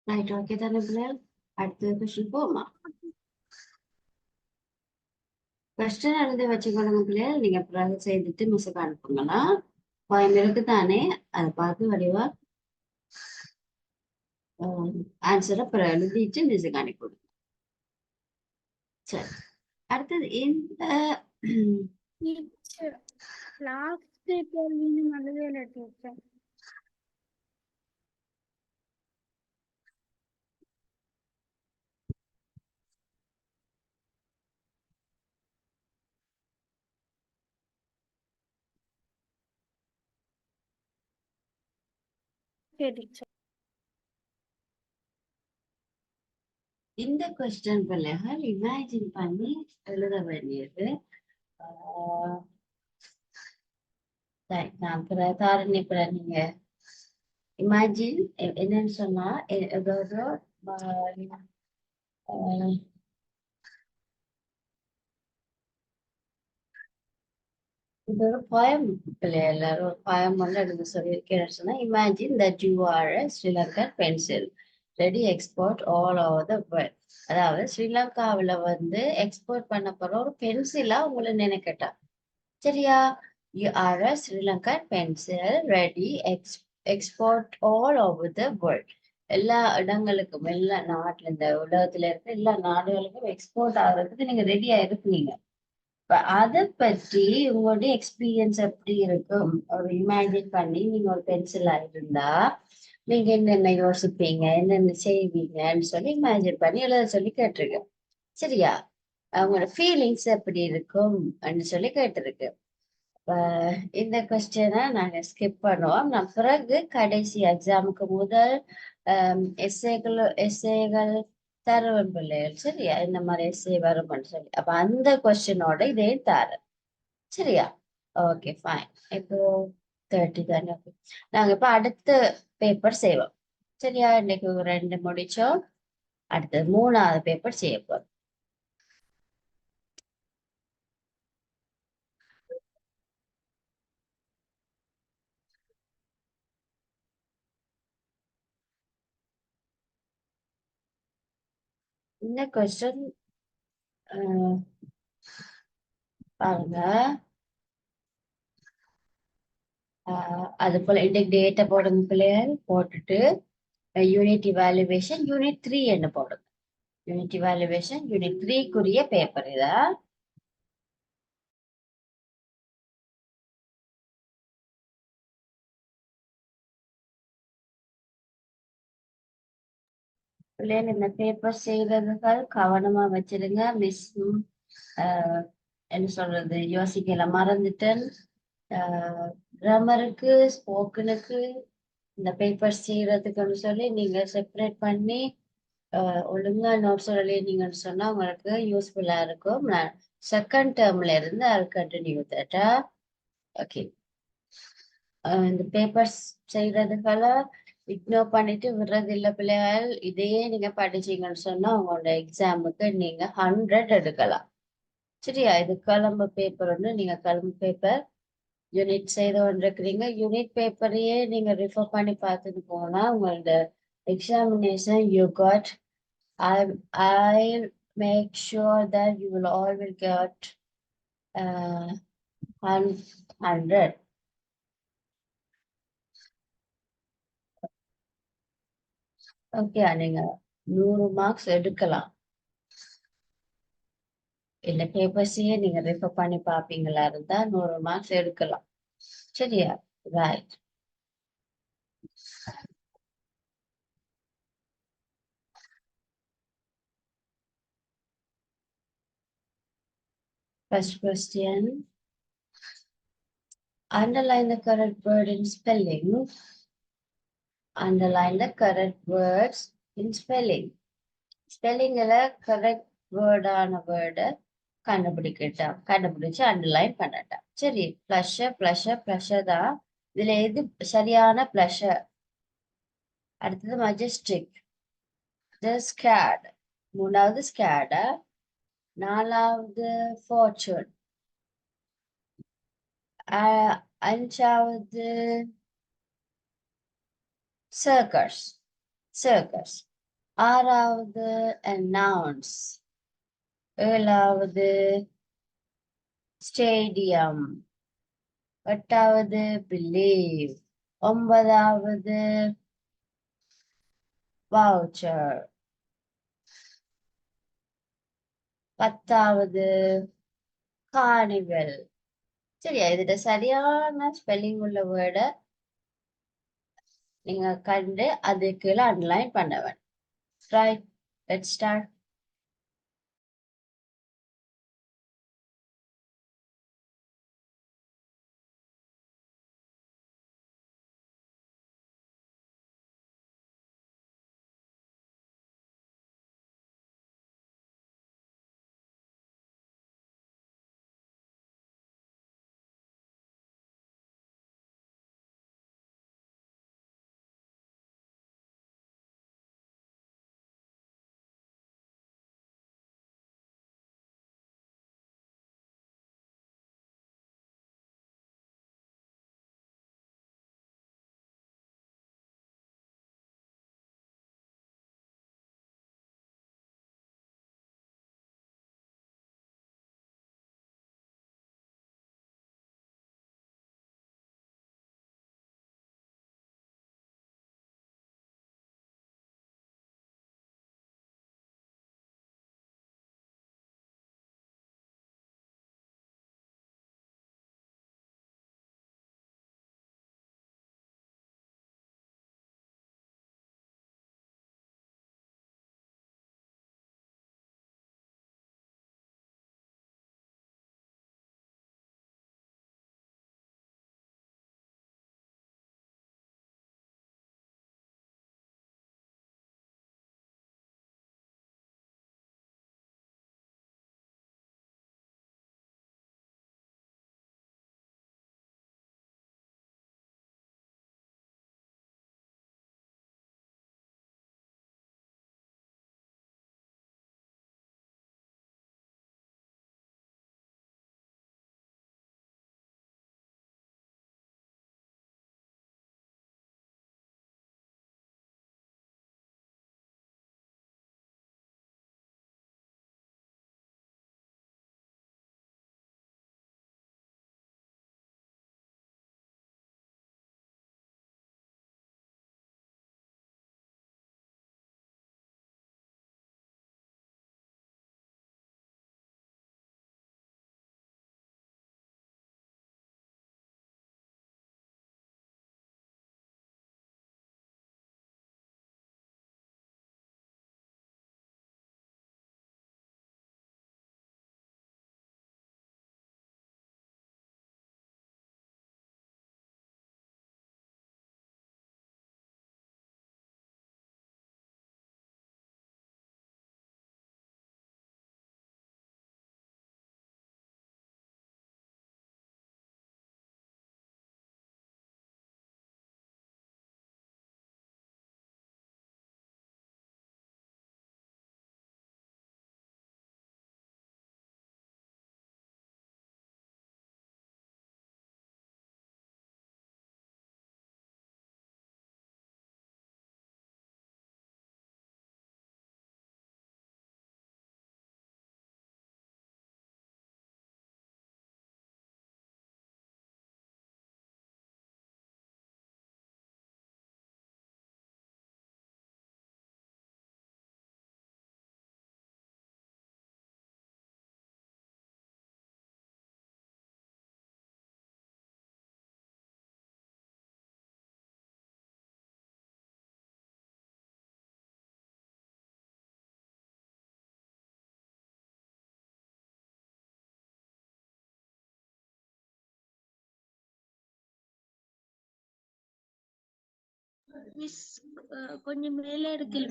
Right okay தானே பிள்ளைகள் அடுத்த கொஸ்டின் போமா கொஸ்டின் எழுதி வச்சுக்கொள்ளுங்க பிள்ளைகள் நீங்க பிறகு செய்துட்டு மிஸ்ஸுக்கு அனுப்புங்களா பாயிண்ட் இருக்கு தானே அதை பார்த்து வடிவா ஆன்சரை பிறகு எழுதிட்டு மிஸ்ஸுக்கு அனுப்பிவிடுங்க சரி அடுத்தது இந்த டீச்சர் லாஸ்ட் கேள்வின்னு மனதில் டீச்சர் டீச்சர் இந்த கொஸ்டின் பிள்ளைகள் இமேஜின் பண்ணி எழுத வேண்டியது ஆஹ் சரி, நான் தாரணி பிறகு நீங்க இமேஜின் என்னன்னு சொன்னா ஏதாவது ஆஹ் இது ஒரு பயம் பிள்ளைய எல்லாரும் ஒரு பயம் வந்து எழுத சொல்லியிருக்கேன்னு சொன்னா imagine that you are a Sri Lankan pencil ready export all over the world அதாவது ஸ்ரீலங்காவில் வந்து எக்ஸ்போர்ட் பண்ண போற ஒரு பென்சிலா உங்களை நினைக்கட்டா சரியா you are a Sri Lankan pencil ready export all over the world எல்லா இடங்களுக்கும் எல்லா நாட்டுல இந்த உலகத்துல இருக்க எல்லா நாடுகளுக்கும் எக்ஸ்போர்ட் ஆகுறதுக்கு நீங்க ரெடியா இருப்பீங்க அதை பற்றி உங்களுடைய எக்ஸ்பீரியன்ஸ் எப்படி இருக்கும் ஒரு இமேஜின் பண்ணி நீங்க ஒரு பென்சிலா இருந்தா நீங்க என்னென்ன யோசிப்பீங்க என்னென்ன செய்வீங்கன்னு சொல்லி இமேஜின் பண்ணி எழுத சொல்லி கேட்டிருக்கு சரியா அவங்களோட ஃபீலிங்ஸ் எப்படி இருக்கும் அப்படின்னு சொல்லி கேட்டிருக்கு இந்த கொஸ்டினை நாங்க ஸ்கிப் பண்ணுவோம் நான் பிறகு கடைசி எக்ஸாமுக்கு முதல் எஸ்ஏகள் தருவன் பிள்ளைகள் சரியா இந்த மாதிரி எஸ்ஏ வரும்னு சொல்லி அப்ப அந்த கொஸ்டினோட இதே தரேன் சரியா ஓகே ஃபைன் இப்போ 30 தானே okay. நாங்க இப்ப அடுத்த பேப்பர் செய்வோம் சரியா இன்னைக்கு 2 முடிச்சோம் அடுத்து 3வது பேப்பர் செய்ய போறோம் இந்த கொஸ்டின் பாருங்க அது போல இன்றைக்கு டேட்டை போடுங்க பிள்ளைகள் போட்டுட்டு யூனிட் இவாலுவேஷன் யூனிட் 3 என்ன போடுங்க யூனிட் இவாலுவேஷன் யூனிட் 3க்குரிய பேப்பர் இதா பிள்ளைகள் இந்த பேப்பர் செய்யறதுக்காக கவனமா வச்சிருங்க மிஸ்ஸும் என்ன சொல்றது யோசிக்கல மறந்துட்டேன் கிராமருக்கு ஸ்போக்கனுக்கு இந்த பேப்பர் செய்யறதுக்குன்னு சொல்லி நீங்க செப்பரேட் பண்ணி ஒழுங்கா நோட்ஸ் எழுதினீங்கன்னு சொன்னா உங்களுக்கு யூஸ்ஃபுல்லா இருக்கும் நான் செகண்ட் டேர்ம்ல இருந்து அது கண்டினியூ தட்டா ஓகே இந்த பேப்பர்ஸ் செய்யறதுக்கால இக்னோர் பண்ணிட்டு விடுறது இல்லை பிள்ளைகள் இதையே நீங்க படிச்சீங்கன்னு சொன்னா உங்களோட எக்ஸாமுக்கு நீங்க 100 எடுக்கலாம் சரியா இது கிளம்பு பேப்பர் ஒன்று நீங்க கிளம்பு பேப்பர் யூனிட் செய்து கொண்டிருக்கிறீங்க யூனிட் பேப்பரையே நீங்க ரிஃபர் பண்ணி பார்த்துட்டு போனா உங்களோட examination you got I'll make sure that you will all will get 100 okay நீங்க 100 மார்க்ஸ் எடுக்கலாம் இந்த பேப்பர்ஸையே நீங்க ரெஃபர் பண்ணி பார்ப்பீங்களா இருந்தா 100 மார்க்ஸ் எடுக்கலாம் சரியா right first question underline the correct word in spelling underline the correct words in spelling ஸ்பெல்லிங்ல கரெக்ட் வேர்டான வேர்டை கண்டுபிடிச்சு அண்டர்லைன் பண்ணட்டான் சரி பிளஷர் தான் இதுல எது சரியான பிளஷர் அடுத்தது மஜெஸ்டிக் ஸ்கேட் மூணாவது ஸ்கேட நாலாவது ஃபார்ச்சூன் அஞ்சாவது சர்க்கஸ் ஆறாவது announce. ஏழாவது ஸ்டேடியம். எட்டாவது believe. ஒன்பதாவது voucher. பத்தாவது கார்னிவல். சரியா, இதுல சரியான ஸ்பெல்லிங் உள்ள வேர்டை நீங்க கண்டு அதுக்கு அண்டர்லைன் பண்ண வேணும். Right, let's start. மிஸ் கொஞ்சம் மேலே எடுக்கல.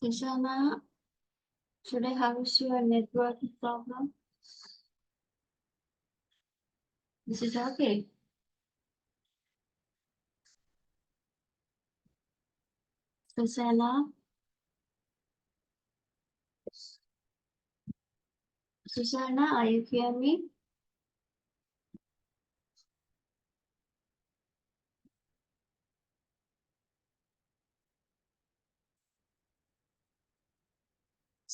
Sushana, should I house your network problem? This is okay. Susanna, Susanna, are you hearing me?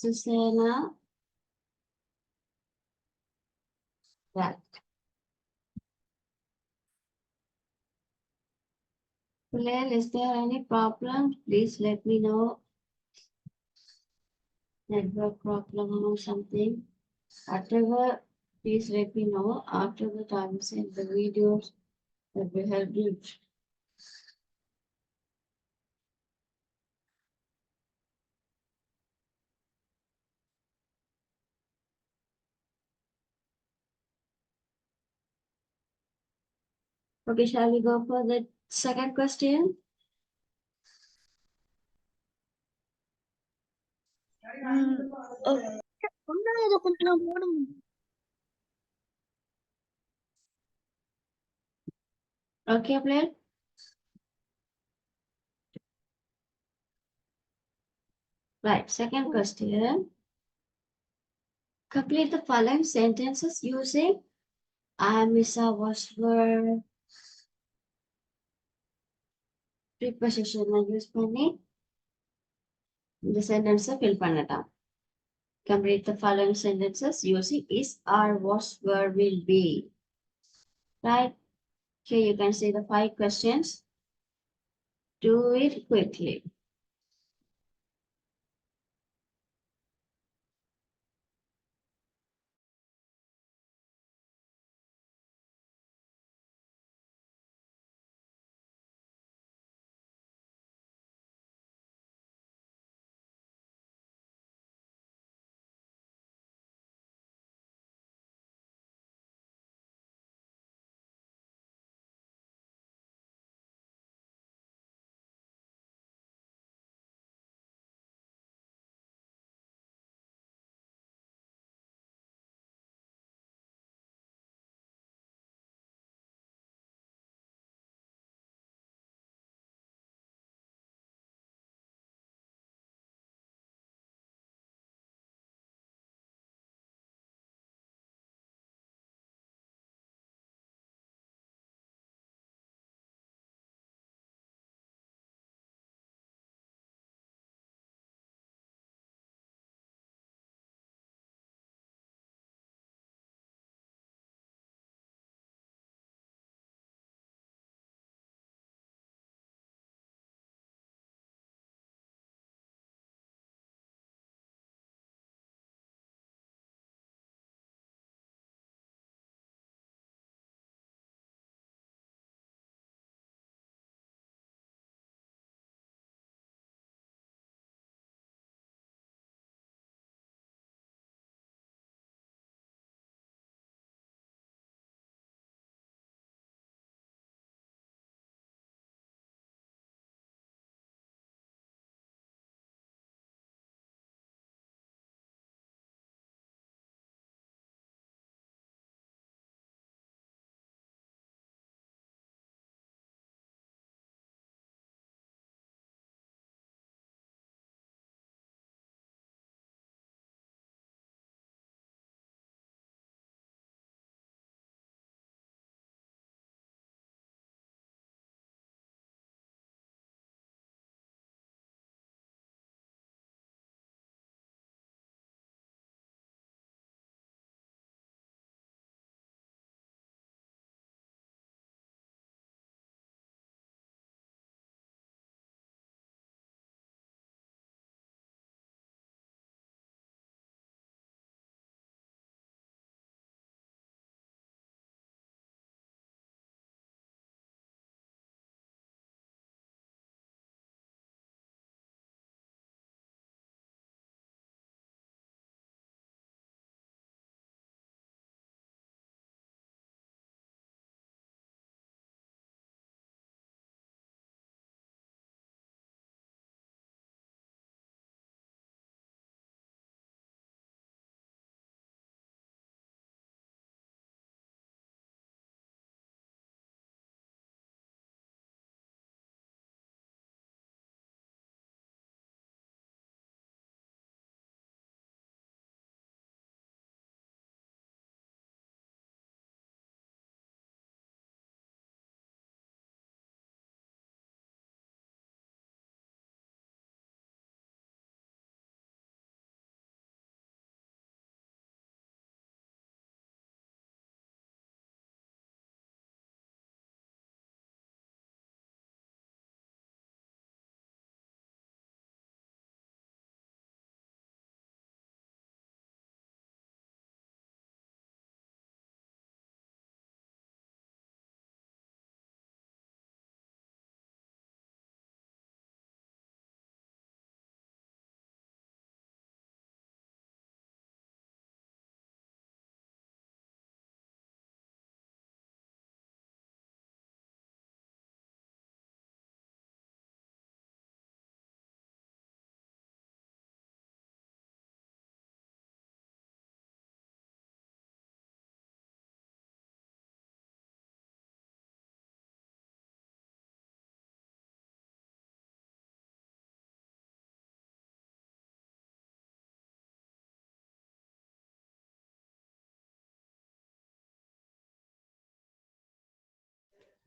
Susanna, right. Kulel, is there any problem? Please let me know. Network problem or something. Whatever, please let me know. After that, I will send the videos that will help you. Okay, shall we go for the second question? Okay, Blair? Right, second question. Complete the following sentences using I miss a was were preposition use பண்ணி இந்த sentence fill பண்ணலாம். Complete the following sentences using is, are, was, were, will be. Right? Here you can see the 5 questions. Do it quickly.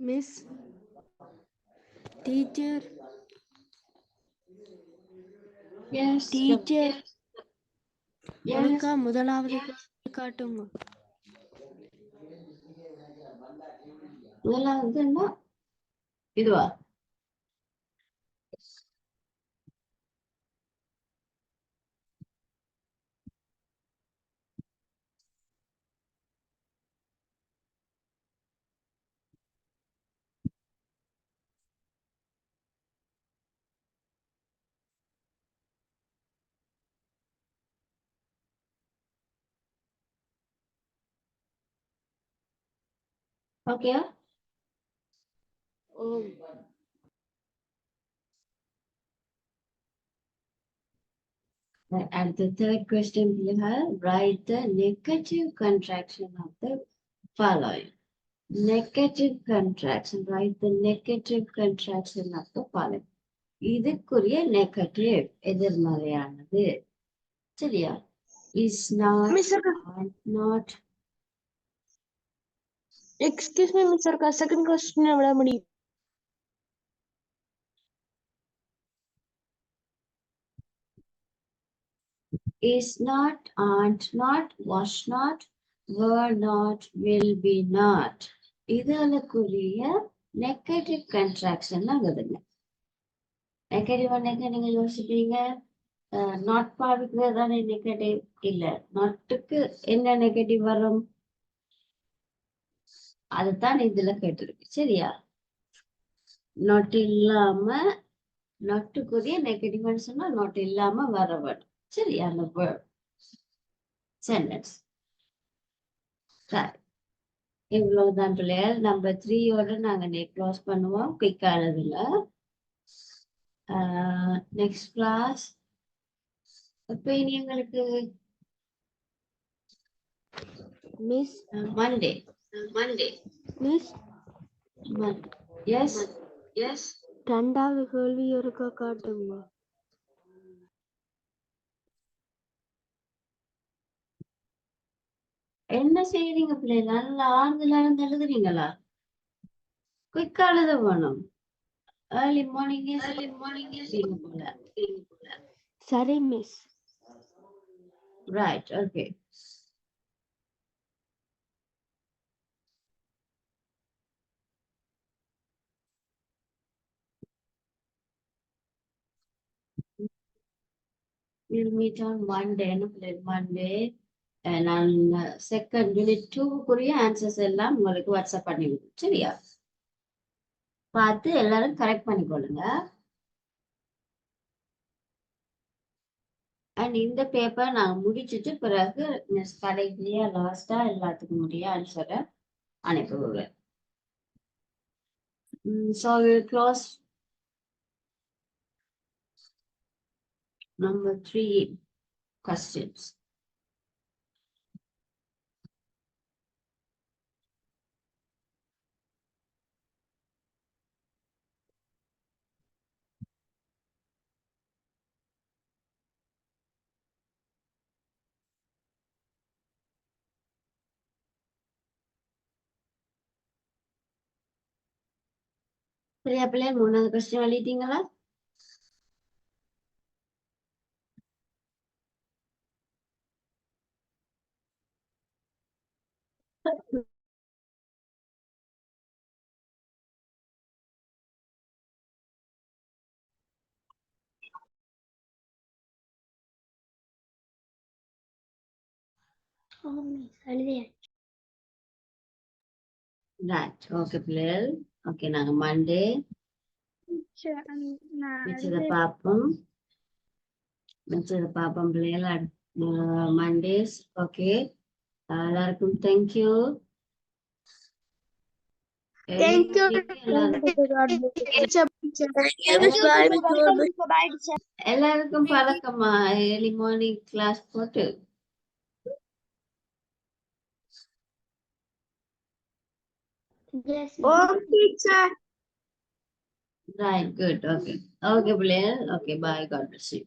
Miss teacher yes teacher yes ஒருக்கா முதலாவது காட்டுங்க. முதலாவது என்ன இதுவா? Okay. ஓம். At the third question, we have write the negative contraction of the following. Negative contraction. Write the negative contraction of the following. இதுக்குரிய negative எதிர்மறையானது. சரியா? Is not, Miss, not, excuse me, Miss, ஒரு second question விட முடியும். is not, aren't not, was not, were not, will be not. இதுக்குரிய negative contraction ஆகுதுங்க. Negative நீங்க யோசிப்பீங்க, நாட் பாவிக்கிறது தானே நெகட்டிவ். இல்ல, நாட்டுக்கு என்ன நெகட்டிவ் வரும்? அதுதான் இதுல கேட்டிருக்கு. சரியா? நாட் இல்லாம, நாட்டுக்குரிய நெகட்டிவ் சொன்னா நாட் இல்லாம வர வேர்ட். சரியா? அந்த வேர்ட் சென்டென்ஸ். இவ்வளவுதான் பிள்ளைகள். நம்பர் 3யோட நாங்க க்ளோஸ் பண்ணுவோம் குயிக்கானதுல. நெக்ஸ்ட் கிளாஸ் எப்ப இனி எங்களுக்கு? Miss Monday. Miss yes yes. ரெண்டாவது கேள்வி ஒருக்கா காட்டுங்க. என்ன செய்யறீங்க பிள்ளை? நல்லா ஆறுதலா இருந்து எழுதுறீங்களா? குயிக்கா எழுத வேணும். ஏர்லி மார்னிங் போல. சரி miss. Right, okay. We'll meet on Monday. Monday. நான் செகண்ட் யூனிட் 2க்குரிய ஆன்சர்ஸ் எல்லாம் உங்களுக்கு வாட்ஸ்அப் பண்ணி விடுறேன். சரியா? பார்த்து எல்லாரும் கரெக்ட் பண்ணிக்கொள்ளுங்க. அண்ட் இந்த பேப்பர் நாங்கள் முடிச்சுட்டு பிறகு கடைசியா லாஸ்டா எல்லாத்துக்கும் முடிய ஆன்சரை அனுப்பி விடுறேன். So we'll close number 3 questions. சரியா பிள்ளைகள்? 3வது கொஸ்டின் எழுதிட்டீங்களா? ரைட், ஓகே பிள்ளைகள். ஓகே, நாங்க மண்டே மிச்சதை பார்ப்போம். பிள்ளைகள். மண்டேஸ். ஓகே, எல்லாருக்கும் தேங்க்யூ. எல்லாருக்கும் பழக்கமா ஏர்லி மார்னிங் கிளாஸ் போட்டு? Right, good, okay. Okay, பிள்ளைகள். Okay, bye, God bless you.